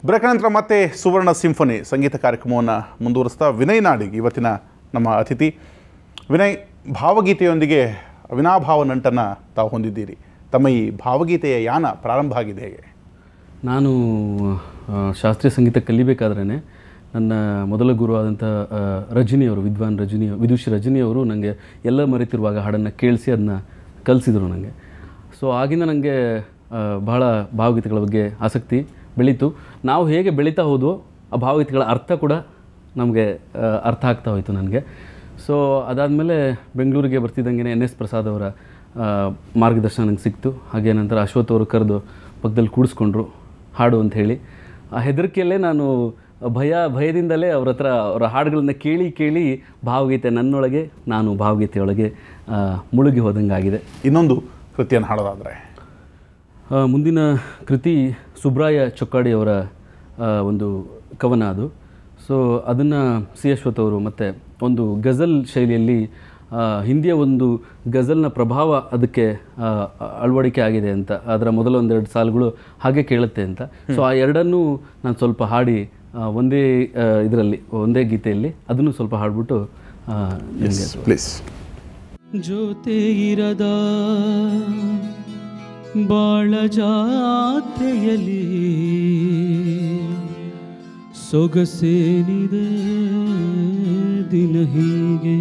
Break ನಂತರ ಮತ್ತೆ ಸುವರ್ಣ symphony ಸಂಗೀತ ಕಾರ್ಯಕ್ರಮವನ್ನು ಮುಂದುವರಿಸ್ತಾ ವಿನಯ್ ನಾಡಿಗ್ ಇವತ್ತಿನ ನಮ್ಮ ಅತಿಥಿ. ವಿನಯ್, ಭಾವಗೀತೆಯೊಂದಿಗೆ ಅವಿನಾಭಾವ ನಂಟನ್ನು ತಾವು ಹೊಂದಿದ್ದೀರಿ. ತಮ್ಮ ಈ ಭಾವಗೀತೆಯ ಯಾನ ಪ್ರಾರಂಭ ಆಗಿದೆ ಹೇಗೆ? ನಾನು ಶಾಸ್ತ್ರೀಯ ಸಂಗೀತ ಕಲಿಬೇಕಾದ್ರೇ ನನ್ನ ಮೊದಲ ಗುರುವಾದಂಥ ರಜನಿಯವರು, ವಿದುಷಿ ರಜನಿಯವರು ನನಗೆ ಎಲ್ಲ ಮರೆತಿರುವಾಗ ಹಾಡನ್ನು ಕೇಳಿಸಿ ಅದನ್ನ ಕಲಿಸಿದರು ನನಗೆ. ಸೊ ಆಗಿಂದ ನನಗೆ ಬಹಳ ಭಾವಗೀತೆಗಳ ಬಗ್ಗೆ ಆಸಕ್ತಿ ಬೆಳೀತು. ನಾವು ಹೇಗೆ ಬೆಳೀತಾ ಹೋದ್ವೋ ಆ ಭಾವಗೀತೆಗಳ ಅರ್ಥ ಕೂಡ ನಮಗೆ ಅರ್ಥ ಆಗ್ತಾ ಹೋಯಿತು ನನಗೆ. ಸೊ ಅದಾದಮೇಲೆ ಬೆಂಗಳೂರಿಗೆ ಬರ್ತಿದ್ದಂಗೆ NS ಪ್ರಸಾದ್ ಅವರ ಮಾರ್ಗದರ್ಶನ ನನಗೆ ಸಿಕ್ತು. ಹಾಗೆ ನಂತರ ಅಶ್ವಥ್ ಅವರು ಕರೆದು ಪಕ್ಕದಲ್ಲಿ ಕೂಡಿಸ್ಕೊಂಡ್ರು ಹಾಡು ಅಂತ ಹೇಳಿ. ಆ ಹೆದರಿಕೆಯಲ್ಲೇ ನಾನು ಭಯದಿಂದಲೇ ಅವ್ರ ಹತ್ರ ಅವರ ಹಾಡುಗಳನ್ನ ಕೇಳಿ ಭಾವಗೀತೆ ನನ್ನೊಳಗೆ, ನಾನು ಭಾವಗೀತೆಯೊಳಗೆ ಮುಳುಗಿ ಹೋದಂಗಾಗಿದೆ. ಇನ್ನೊಂದು ಕೃತಿಯನ್ನು ಹಾಡೋದಾದರೆ ಮುಂದಿನ ಕೃತಿ ಸುಬ್ರಾಯ ಚೊಕ್ಕಾಡಿ ಅವರ ಒಂದು ಕವನ ಅದು. ಸೊ ಅದನ್ನು ಸಿ ಅಶ್ವಥ್ ಅವರು ಮತ್ತು ಒಂದು ಗಜಲ್ ಶೈಲಿಯಲ್ಲಿ ಹಿಂದಿಯ ಒಂದು ಗಜಲ್ನ ಪ್ರಭಾವ ಅದಕ್ಕೆ ಅಳವಡಿಕೆ ಆಗಿದೆ ಅಂತ, ಅದರ ಮೊದಲ ಒಂದೆರಡು ಸಾಲುಗಳು ಹಾಗೆ ಕೇಳುತ್ತೆ ಅಂತ. ಸೊ ಆ ಎರಡನ್ನೂ ನಾನು ಸ್ವಲ್ಪ ಹಾಡಿ ಒಂದೇ ಇದರಲ್ಲಿ, ಒಂದೇ ಗೀತೆಯಲ್ಲಿ ಅದನ್ನು ಸ್ವಲ್ಪ ಹಾಡ್ಬಿಟ್ಟು ಪ್ಲೀಸ್. ಜೊತೆ ಇರದ ಬಾಳ ಜಾತ್ರೆಯಲ್ಲಿ ಸೊಗಸೇನಿದೆ ದಿನ ಹೀಗೆ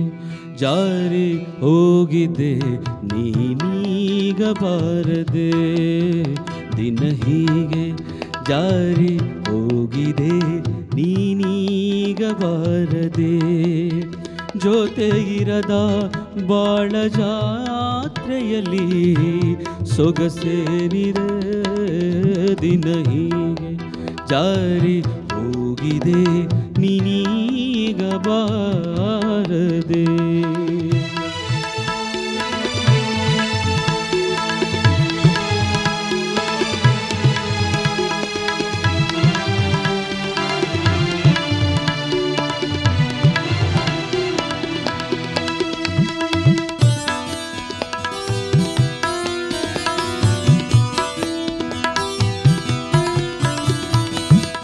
ಜಾರಿ ಹೋಗಿದೆ ನೀನೀಗ ಬಾರದೆ, ದಿನ ಹೀಗೆ ಜಾರಿ ಹೋಗಿದೆ ನೀನೀಗ ಬಾರದೆ. ಜೊತೆ ಇರದ ಬಾಳ ಜಾತ್ರೆಯಲ್ಲಿ ಸೊಗಸೇನಿದೆ ದಿನ ಹೀಗೆ ಜಾರಿ ಹೋಗಿದೆ ನೀನೀಗ ಬಾರದೆ.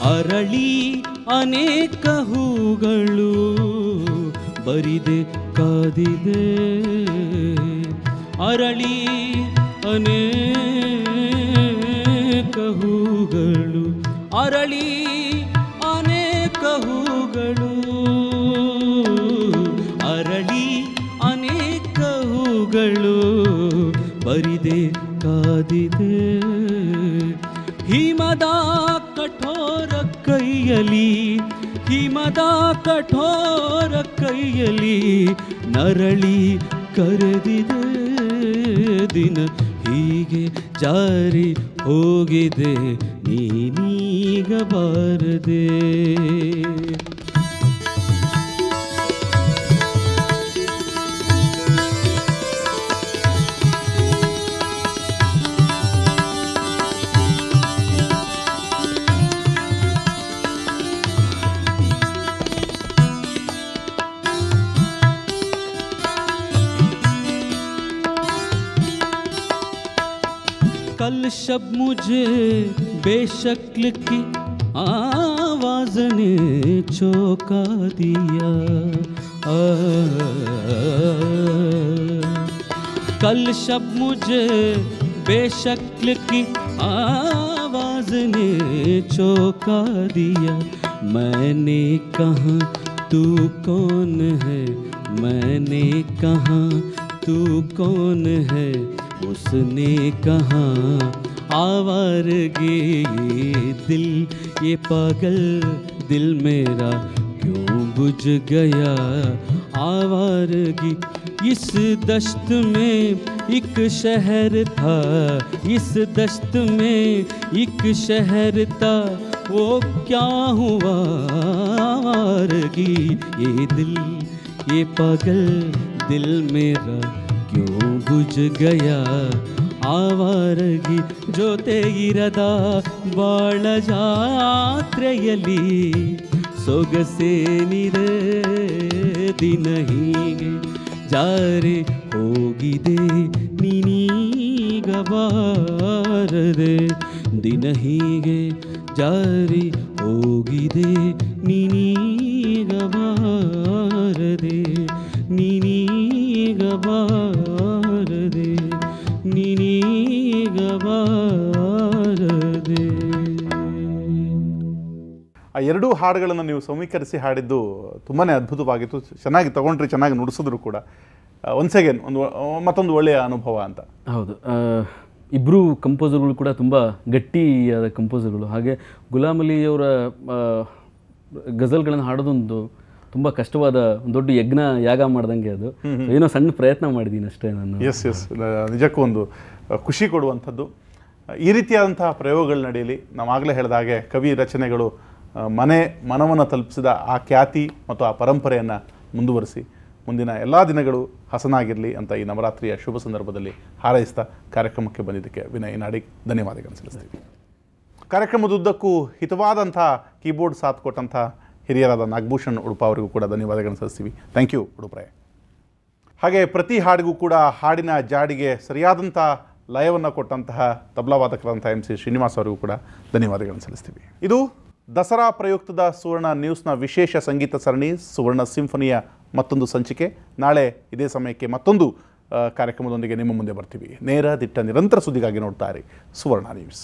ಅರಳಿ ಅನೇಕ ಹೂಗಳು ಬರಿದೆ ಕಾದಿದೆ, ಅರಳಿ ಅನೇಕ ಹೂಗಳು, ಅರಳಿ ಅನೇಕ ಹೂಗಳು, ಅರಳಿ ಅನೇಕ ಹೂಗಳು ಬರಿದೆ ಕಾದಿದೆ. ಹಿಮದ ಕಠೋರ ಕೈಯಲ್ಲಿ, ಹಿಮದ ಕಠೋರ ಕೈಯಲ್ಲಿ ನರಳಿ ಕರೆದಿದೆ ದಿನ ಹೀಗೆ ಜಾರಿ ಹೋಗಿದೆ ನೀನೀಗ ಬಾರದೆ. कल शब मुझे बेशक्ल की आवाज़ ने चौंका दिया, कल शब मुझे बेशक्ल की आवाज़ ने चौंका दिया. मैंने कहा तू कौन है, मैंने कहा तू कौन है, उसने कहा आवारगी ये दिल, ये पागल दिल मेरा क्यों बुझ गया. आवारगी इस दश्त में एक शहर था, इस दश्त में एक शहर था, वो क्या हुआ आवारगी ये दिल, ये पागल दिल मेरा क्यों बुझ गया. ಆವಾರಗಿ ಜೊತೆ ಇರದ ಬಾಳ ಜಾತ್ರೆಯಲ್ಲಿ ಸೊಗಸೇನಿದೆ ದಿನ ಹೀಗೆ ಜಾರಿ ಹೋಗಿದೆ ನೀನೀಗ ಬಾರದೆ, ದಿನ ಹೀಗೆ ಜಾರಿ ಹೋಗಿದೆ ನೀನೀಗ ಬಾರದೆ, ನೀನೀಗ ಬಾರದೆ, ನೀನೀಗ ಬಾರದೆ. ಆ ಎರಡೂ ಹಾಡುಗಳನ್ನು ನೀವು ಸಮೀಕರಿಸಿ ಹಾಡಿದ್ದು ತುಂಬಾ ಅದ್ಭುತವಾಗಿತ್ತು. ಚೆನ್ನಾಗಿ ತೊಗೊಂಡ್ರಿ, ಚೆನ್ನಾಗಿ ನುಡಿಸಿದ್ರು ಕೂಡ. ಒನ್ಸ್ ಅಗೇನ್ ಮತ್ತೊಂದು ಒಳ್ಳೆಯ ಅನುಭವ ಅಂತ. ಹೌದು, ಇಬ್ಬರು ಕಂಪೋಸರ್ಗಳು ಕೂಡ ತುಂಬ ಗಟ್ಟಿಯಾದ ಕಂಪೋಸರ್ಗಳು. ಹಾಗೆ ಗುಲಾಮ್ ಅಲಿಯವರ ಗಜಲ್ಗಳನ್ನು ಹಾಡೋದೊಂದು ತುಂಬ ಕಷ್ಟವಾದ ಒಂದು ದೊಡ್ಡ ಯಾಗ ಮಾಡ್ದಂಗೆ. ಅದು ಏನೋ ಸಣ್ಣ ಪ್ರಯತ್ನ ಮಾಡಿದ್ದೀನಿ ಅಷ್ಟೇ ನಾನು. ಎಸ್ ನಿಜಕ್ಕೂ ಒಂದು ಖುಷಿ ಕೊಡುವಂಥದ್ದು. ಈ ರೀತಿಯಾದಂತಹ ಪ್ರಯೋಗಗಳು ನಡೆಯಲಿ. ನಾವಾಗಲೇ ಹೇಳಿದ ಹಾಗೆ ಕವಿ ರಚನೆಗಳು ಮನವನ್ನು ತಲುಪಿಸಿದ ಆ ಖ್ಯಾತಿ ಮತ್ತು ಆ ಪರಂಪರೆಯನ್ನು ಮುಂದುವರಿಸಿ ಮುಂದಿನ ಎಲ್ಲ ದಿನಗಳು ಹಸನಾಗಿರಲಿ ಅಂತ ಈ ನವರಾತ್ರಿಯ ಶುಭ ಸಂದರ್ಭದಲ್ಲಿ ಹಾರೈಸ್ತಾ ಕಾರ್ಯಕ್ರಮಕ್ಕೆ ಬಂದಿದ್ದಕ್ಕೆ ವಿನಯ್ ನಾಡಿಗ್ ಧನ್ಯವಾದಗಳನ್ನು ಸಲ್ಲಿಸ್ತೀವಿ. ಕಾರ್ಯಕ್ರಮದುದ್ದಕ್ಕೂ ಹಿತವಾದಂಥ ಕೀಬೋರ್ಡ್ ಸಾಥ್ ಕೊಟ್ಟಂಥ ಹಿರಿಯರಾದ ನಾಗಭೂಷಣ್ ಉಡುಪ ಅವರಿಗೂ ಕೂಡ ಧನ್ಯವಾದಗಳನ್ನು ಸಲ್ಲಿಸ್ತೀವಿ. Thank you ಉಡುಪ್ರೆ. ಹಾಗೆ ಪ್ರತಿ ಹಾಡಿಗೂ ಕೂಡ ಹಾಡಿನ ಜಾಡಿಗೆ ಸರಿಯಾದಂಥ ಲಯವನ್ನು ಕೊಟ್ಟಂತಹ ತಬಲಾವಾದಕರಂಥ MC ಶ್ರೀನಿವಾಸ್ ಅವರಿಗೂ ಕೂಡ ಧನ್ಯವಾದಗಳನ್ನು ಸಲ್ಲಿಸ್ತೀವಿ. ಇದು ದಸರಾ ಪ್ರಯುಕ್ತದ ಸುವರ್ಣ ನ್ಯೂಸ್ನ ವಿಶೇಷ ಸಂಗೀತ ಸರಣಿ ಸುವರ್ಣ ಸಿಂಫನಿಯ ಮತ್ತೊಂದು ಸಂಚಿಕೆ. ನಾಳೆ ಇದೇ ಸಮಯಕ್ಕೆ ಮತ್ತೊಂದು ಕಾರ್ಯಕ್ರಮದೊಂದಿಗೆ ನಿಮ್ಮ ಮುಂದೆ ಬರ್ತೀವಿ. ನೇರ ದಿಟ್ಟ ನಿರಂತರ ಸುದ್ದಿಗಾಗಿ ನೋಡ್ತಾ ಇರಿ ಸುವರ್ಣ ನ್ಯೂಸ್.